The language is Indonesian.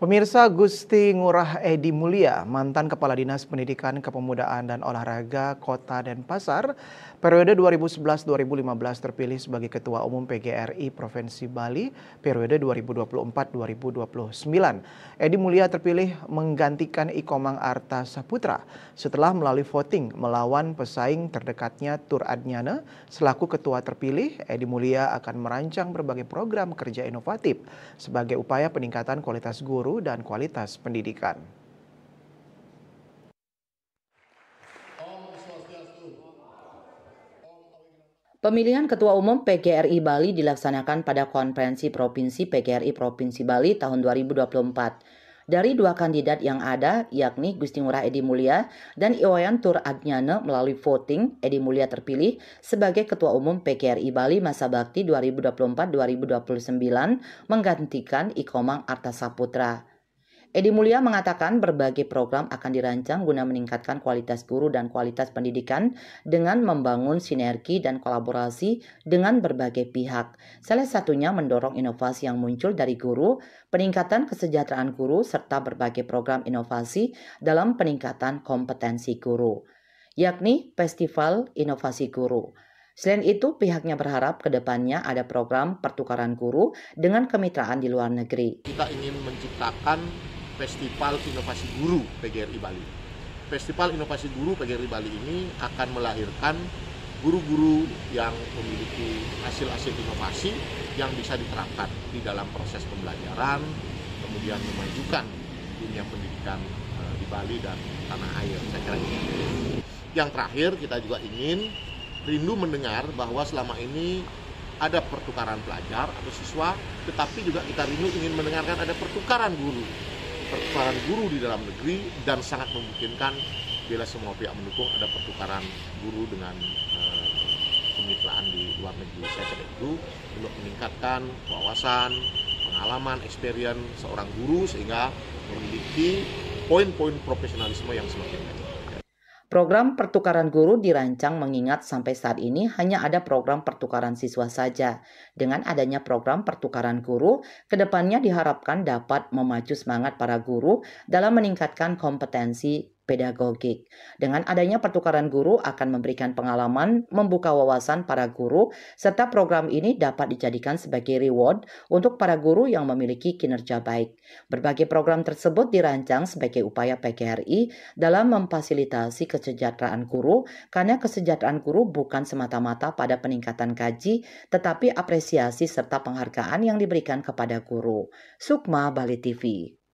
Pemirsa, Gusti Ngurah Edi Mulia, mantan Kepala Dinas Pendidikan Kepemudaan dan Olahraga Kota Denpasar, periode 2011-2015 terpilih sebagai Ketua Umum PGRI Provinsi Bali, periode 2024-2029. Edi Mulia terpilih menggantikan Ikomang Arta Saputra setelah melalui voting melawan pesaing terdekatnya Tur Adnyana. Selaku Ketua terpilih, Edi Mulia akan merancang berbagai program kerja inovatif sebagai upaya peningkatan kualitas guru dan kualitas pendidikan. Pemilihan Ketua Umum PGRI Bali dilaksanakan pada Konferensi Provinsi PGRI Provinsi Bali tahun 2024. Dari dua kandidat yang ada, yakni Gusti Ngurah Edi Mulia dan Iwayan Tur Adnyana, melalui voting, Edi Mulia terpilih sebagai Ketua Umum PGRI Bali masa bakti 2024-2029 menggantikan Ikomang Arta Saputra. Edi Mulia mengatakan berbagai program akan dirancang guna meningkatkan kualitas guru dan kualitas pendidikan dengan membangun sinergi dan kolaborasi dengan berbagai pihak. Salah satunya mendorong inovasi yang muncul dari guru, peningkatan kesejahteraan guru, serta berbagai program inovasi dalam peningkatan kompetensi guru, yakni Festival Inovasi Guru. Selain itu, pihaknya berharap ke depannya ada program pertukaran guru dengan kemitraan di luar negeri. Kita ingin menciptakan Festival Inovasi Guru PGRI Bali. Festival Inovasi Guru PGRI Bali ini akan melahirkan guru-guru yang memiliki hasil-hasil inovasi yang bisa diterapkan di dalam proses pembelajaran, kemudian memajukan dunia pendidikan di Bali dan tanah air. Saya kira ini. Yang terakhir, kita juga ingin rindu mendengar bahwa selama ini ada pertukaran pelajar atau siswa, tetapi juga kita rindu ingin mendengarkan ada pertukaran guru di dalam negeri, dan sangat memungkinkan bila semua pihak mendukung ada pertukaran guru dengan kemitraan di luar negeri. Saya kira itu untuk meningkatkan wawasan, pengalaman, experience seorang guru sehingga memiliki poin-poin profesionalisme yang semakin baik. Program pertukaran guru dirancang mengingat sampai saat ini hanya ada program pertukaran siswa saja. Dengan adanya program pertukaran guru, kedepannya diharapkan dapat memacu semangat para guru dalam meningkatkan kompetensi pedagogik. Dengan adanya pertukaran guru akan memberikan pengalaman, membuka wawasan para guru, serta program ini dapat dijadikan sebagai reward untuk para guru yang memiliki kinerja baik. Berbagai program tersebut dirancang sebagai upaya PGRI dalam memfasilitasi kesejahteraan guru, karena kesejahteraan guru bukan semata-mata pada peningkatan gaji, tetapi apresiasi serta penghargaan yang diberikan kepada guru. Sukma, Bali TV.